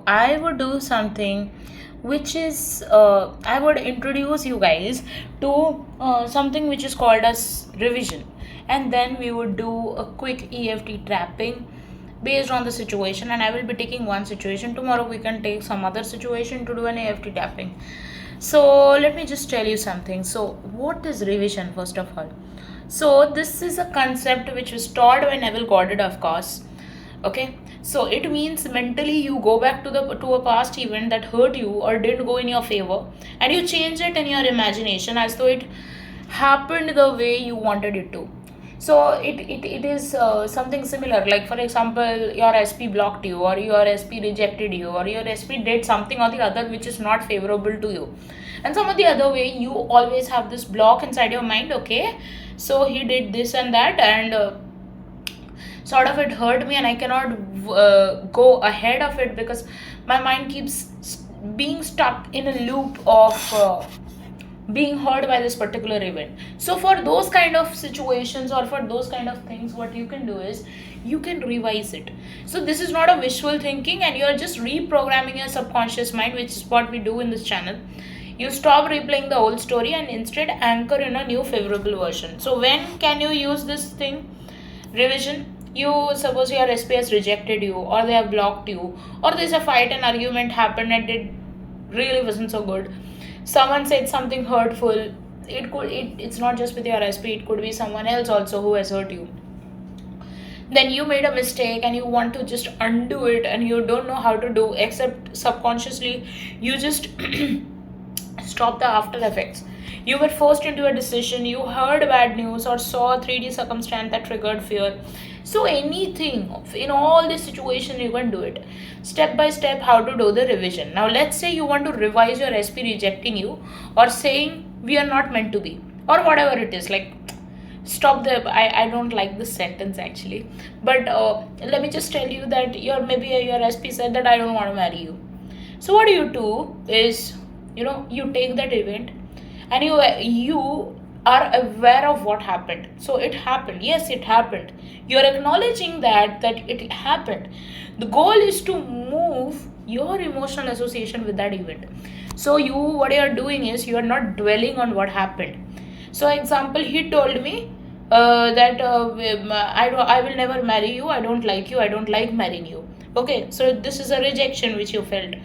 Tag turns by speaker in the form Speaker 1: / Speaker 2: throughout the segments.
Speaker 1: I would do something which is I would introduce you guys to something which is called as revision, and then we would do a quick EFT tapping based on the situation. And I will be taking one situation. Tomorrow we can take some other situation to do an EFT tapping. So let me just tell you something. So what is revision first of all? So this is a concept which was taught by Neville Goddard, of course. Okay, so it means mentally you go back to a past event that hurt you or didn't go in your favor, and you change it in your imagination as though it happened the way you wanted it to. So it is something similar, like for example your SP blocked you, or your SP rejected you, or your SP did something or the other which is not favorable to you, and some of the other way you always have this block inside your mind. Okay, so he did this and that, and sort of it hurt me, and I cannot go ahead of it because my mind keeps being stuck in a loop of being hurt by this particular event. So for those kind of situations, or for those kind of things, what you can do is you can revise it. So this is not a visual thinking, and you're just reprogramming your subconscious mind, which is what we do in this channel. You stop replaying the old story and instead anchor in a new favorable version. So when can you use this thing, revision? You suppose your SP has rejected you, or they have blocked you, or there's a fight, an argument happened and it really wasn't so good. Someone said something hurtful. It's not just with your SP, it could be someone else also who has hurt you. Then you made a mistake and you want to just undo it, and you don't know how to do, except subconsciously you just stop the after effects. You were forced into a decision, you heard bad news, or saw a 3D circumstance that triggered fear. So anything in all this situation, you can do it step by step. How to do the revision? Now let's say you want to revise your SP rejecting you, or saying we are not meant to be, or whatever it is. Like, stop the I don't like this sentence actually, but let me just tell you that maybe your SP said that I don't want to marry you. So what you do is, you take that event, and you are aware of what happened. So it happened, yes, it happened. You're acknowledging that it happened. The goal is to move your emotional association with that event. So what you're doing is, you are not dwelling on what happened. So example, he told me that I will never marry you, I don't like you, I don't like marrying you. Okay, so this is a rejection which you felt.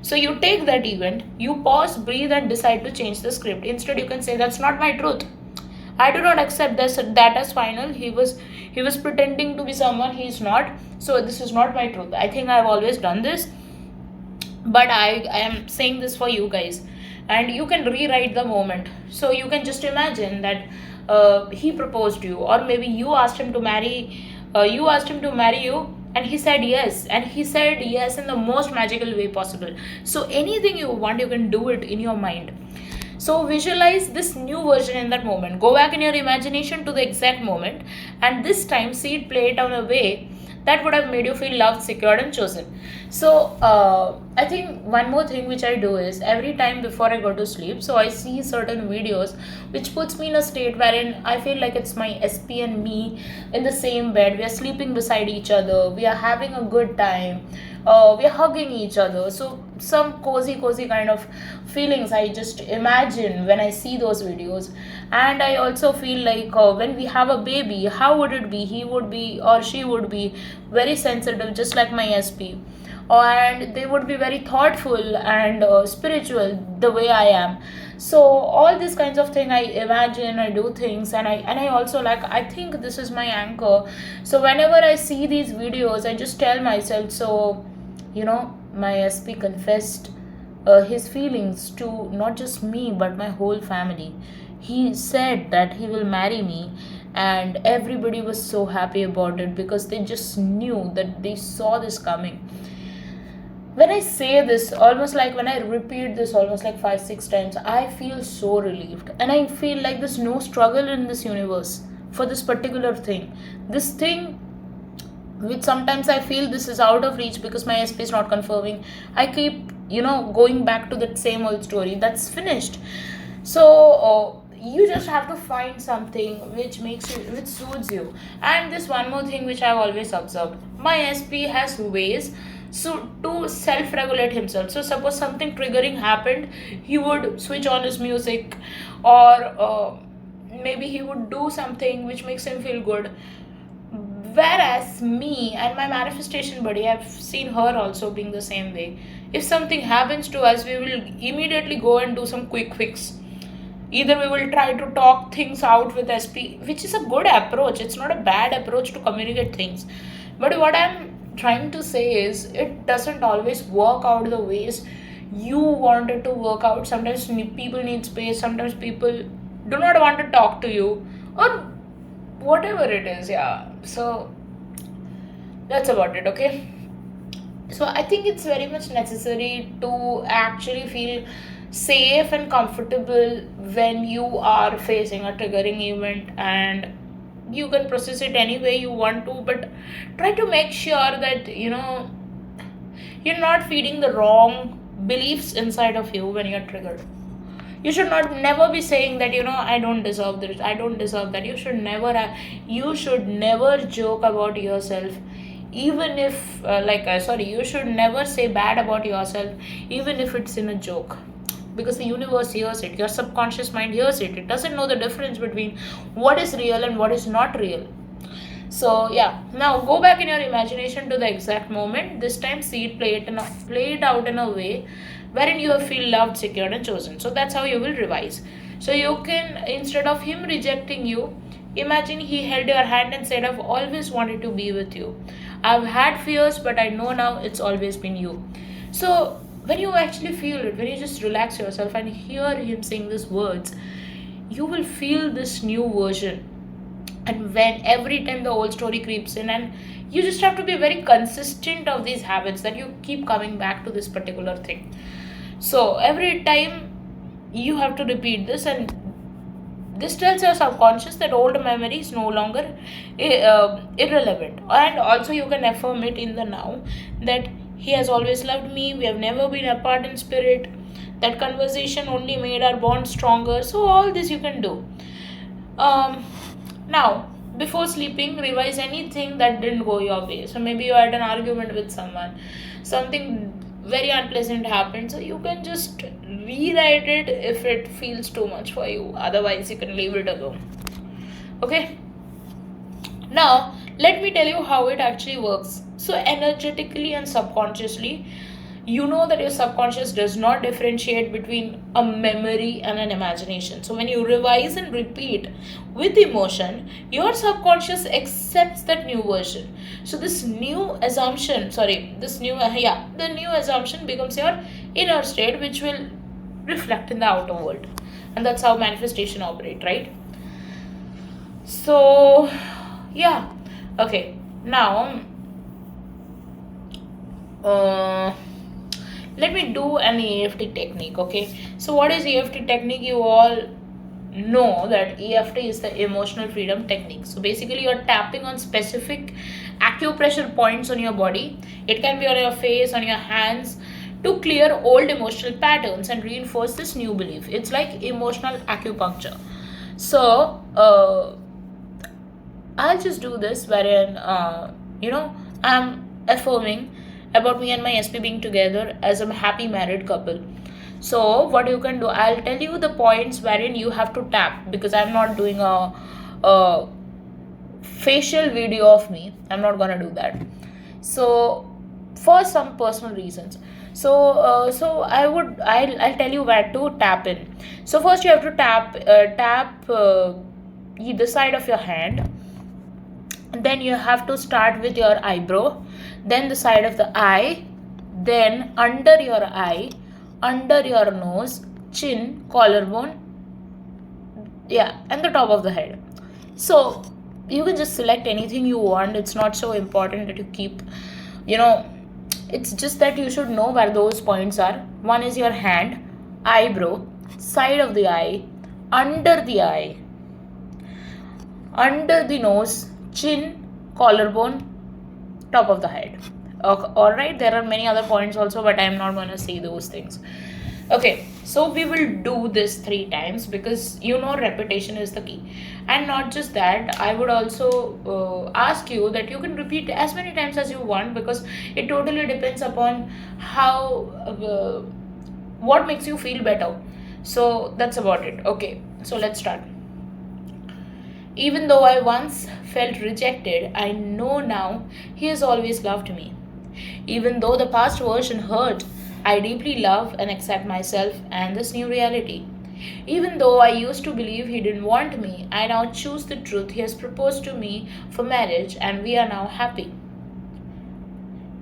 Speaker 1: So you take that event, you pause, breathe, and decide to change the script. Instead, you can say, that's not my truth. I do not accept that as final. He was pretending to be someone he is not. So this is not my truth. I think I've always done this, but I am saying this for you guys. And you can rewrite the moment. So you can just imagine that he proposed to you, or maybe you asked him to marry you, and he said yes, and he said yes in the most magical way possible. So anything you want, you can do it in your mind. So visualize this new version in that moment. Go back in your imagination to the exact moment, and this time see it play it out in a way that would have made you feel loved, secured, and chosen. So I think one more thing which I do is, every time before I go to sleep, so I see certain videos which puts me in a state wherein I feel like it's my SP and me in the same bed. We are sleeping beside each other. We are having a good time. We are hugging each other. So some cozy kind of feelings I just imagine when I see those videos. And I also feel like when we have a baby, how would it be? He would be, or she would be, very sensitive, just like my SP, and they would be very thoughtful and spiritual the way I am. So all these kinds of thing I imagine, I do things, and I also, like, I think this is my anchor. So whenever I see these videos, I just tell myself, so my SP confessed his feelings to not just me but my whole family. He said that he will marry me, and everybody was so happy about it because they just knew that they saw this coming. When I say this, almost like when I repeat this almost like 5 6 times, I feel so relieved, and I feel like there's no struggle in this universe for this particular thing. This thing which sometimes I feel this is out of reach because my SP is not confirming. I keep going back to that same old story. That's finished. So you just have to find something which which suits you. And this one more thing which I've always observed, my SP has ways. So to self-regulate himself. So suppose something triggering happened, he would switch on his music, or maybe he would do something which makes him feel good. Whereas me and my manifestation buddy, I've seen her also being the same way. If something happens to us, we will immediately go and do some quick fix. Either we will try to talk things out with SP, which is a good approach. It's not a bad approach to communicate things. But what I'm trying to say is, it doesn't always work out the ways you want it to work out. Sometimes people need space, sometimes people do not want to talk to you, or whatever it is. Yeah. So that's about it, okay? So I think it's very much necessary to actually feel safe and comfortable when you are facing a triggering event, and you can process it any way you want to, but try to make sure that you're not feeding the wrong beliefs inside of you when you're triggered. You should not never be saying that I don't deserve this, I don't deserve that. You should never joke about yourself, even if sorry, you should never say bad about yourself even if it's in a joke, because the universe hears it, your subconscious mind hears it. It doesn't know the difference between what is real and what is not real. So yeah, now go back in your imagination to the exact moment. This time see it play it out in a way wherein you feel loved, secured, and chosen. So that's how you will revise. So you can, instead of him rejecting you, imagine he held your hand and said, I've always wanted to be with you. I've had fears, but I know now it's always been you. So when you actually feel it, when you just relax yourself and hear him saying these words, you will feel this new version. And when every time the old story creeps in, and you just have to be very consistent of these habits, that you keep coming back to this particular thing. So every time you have to repeat this, and this tells your subconscious that old memory is no longer irrelevant. And also you can affirm it in the now, that he has always loved me, we have never been apart in spirit, that conversation only made our bond stronger. So all this you can do. Now, before sleeping, revise anything that didn't go your way. So maybe you had an argument with someone, something very unpleasant happened. So you can just rewrite it if it feels too much for you. Otherwise, you can leave it alone. Okay? Now, let me tell you how it actually works. So, energetically and subconsciously, you know that your subconscious does not differentiate between a memory and an imagination. So when you revise and repeat with emotion, your subconscious accepts that new version. So this new assumption, the new assumption becomes your inner state, which will reflect in the outer world. And that's how manifestation operate, right? So yeah, okay. Now let me do an EFT technique. Okay, so what is EFT technique? You all know that EFT is the emotional freedom technique. So basically you're tapping on specific acupressure points on your body. It can be on your face, on your hands, to clear old emotional patterns and reinforce this new belief. It's like emotional acupuncture. So I'll just do this wherein I'm affirming about me and my SP being together as a happy married couple. So what you can do, I'll tell you the points wherein you have to tap, because I'm not doing a facial video of me. I'm not gonna do that. So for some personal reasons. So I'll tell you where to tap in. So first you have to tap either side of your hand. Then you have to start with your eyebrow, then the side of the eye, then under your eye, under your nose, chin, collarbone, yeah, and the top of the head. So you can just select anything you want. It's not so important that you keep, it's just that you should know where those points are. One is your hand, eyebrow, side of the eye, under the nose, chin, collarbone, top of the head. Okay, all right, there are many other points also, but I'm not going to say those things. Okay, so we will do this three times because you know repetition is the key. And not just that, I would also ask you that you can repeat as many times as you want because it totally depends upon how what makes you feel better. So that's about it. Okay, so let's start. Even though I once felt rejected, I know now He has always loved me. Even though the past version hurt, I deeply love and accept myself and this new reality. Even though I used to believe He didn't want me, I now choose the truth. He has proposed to me for marriage and we are now happy.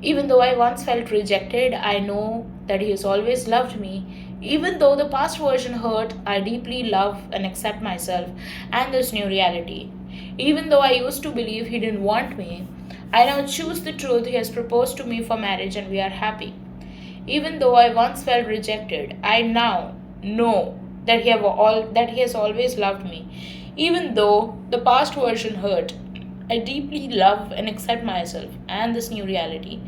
Speaker 1: Even though I once felt rejected, I know that He has always loved me. Even though the past version hurt, I deeply love and accept myself and this new reality. Even though I used to believe He didn't want me, I now choose the truth. He has proposed to me for marriage and we are happy. Even though I once felt rejected, I now know that He has always loved me. Even though the past version hurt, I deeply love and accept myself and this new reality.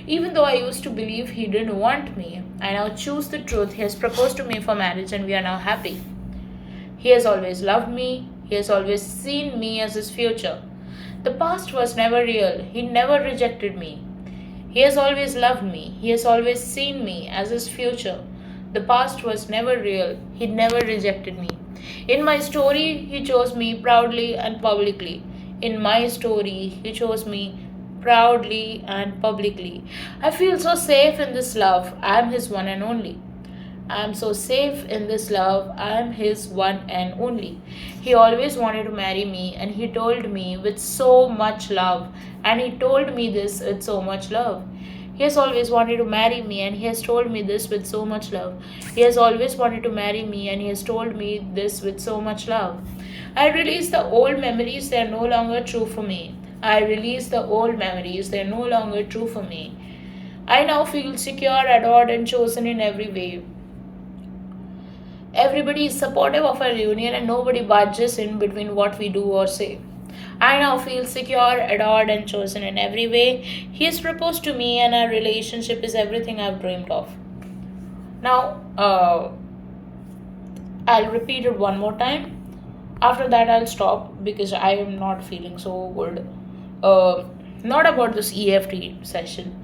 Speaker 1: Even though I used to believe He didn't want me, I now choose the truth. He has proposed to me for marriage and we are now happy. He has always loved me. He has always seen me as His future. The past was never real. He never rejected me. He has always loved me. He has always seen me as His future. The past was never real. He never rejected me. In my story, He chose me proudly and publicly. In my story, He chose me proudly and publicly. I feel so safe in this love. I am His one and only. I am so safe in this love. I am His one and only. He always wanted to marry me, and He told me with so much love. And He told me this with so much love. He has always wanted to marry me, and He has told me this with so much love. He has always wanted to marry me, and He has told me this with so much love. I release the old memories, they are no longer true for me. I release the old memories, they are no longer true for me. I now feel secure, adored, and chosen in every way. Everybody is supportive of our union and nobody budges in between what we do or say. I now feel secure, adored, and chosen in every way. He has proposed to me, and our relationship is everything I've dreamed of. Now, I'll repeat it one more time. After that, I'll stop because I am not feeling so good. Uh, Not about this EFT session,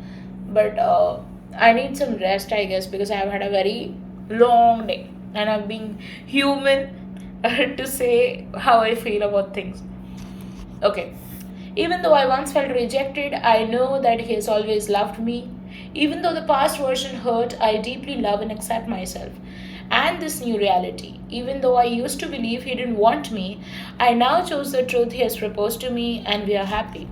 Speaker 1: but I need some rest, I guess, because I've had a very long day and I'm being human to say how I feel about things. Okay. Even though I once felt rejected, I know that He has always loved me. Even though the past version hurt, I deeply love and accept myself and this new reality. Even though I used to believe He didn't want me, I now chose the truth. He has proposed to me and we are happy.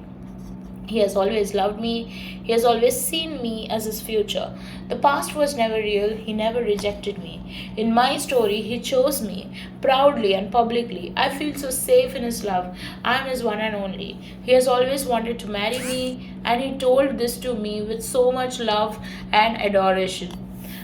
Speaker 1: He has always loved me. He has always seen me as His future. The past was never real. He never rejected me. In my story, He chose me proudly and publicly. I feel so safe in His love. I am His one and only. He has always wanted to marry me, and He told this to me with so much love and adoration.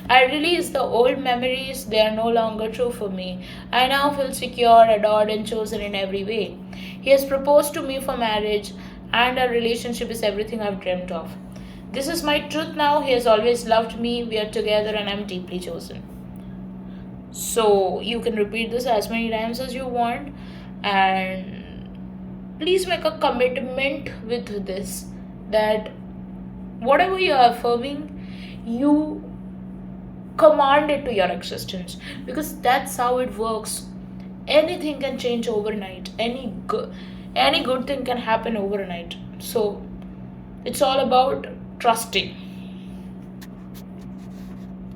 Speaker 1: I release the old memories, they are no longer true for me. I now feel secure, adored, and chosen in every way. He has proposed to me for marriage, and our relationship is everything I've dreamt of. This is my truth now. He has always loved me. We are together, and I'm deeply chosen. So, you can repeat this as many times as you want, and please make a commitment with this that whatever you are affirming, you command it to your existence because that's how it works. Anything can change overnight. Any good thing can happen overnight. So it's all about trusting.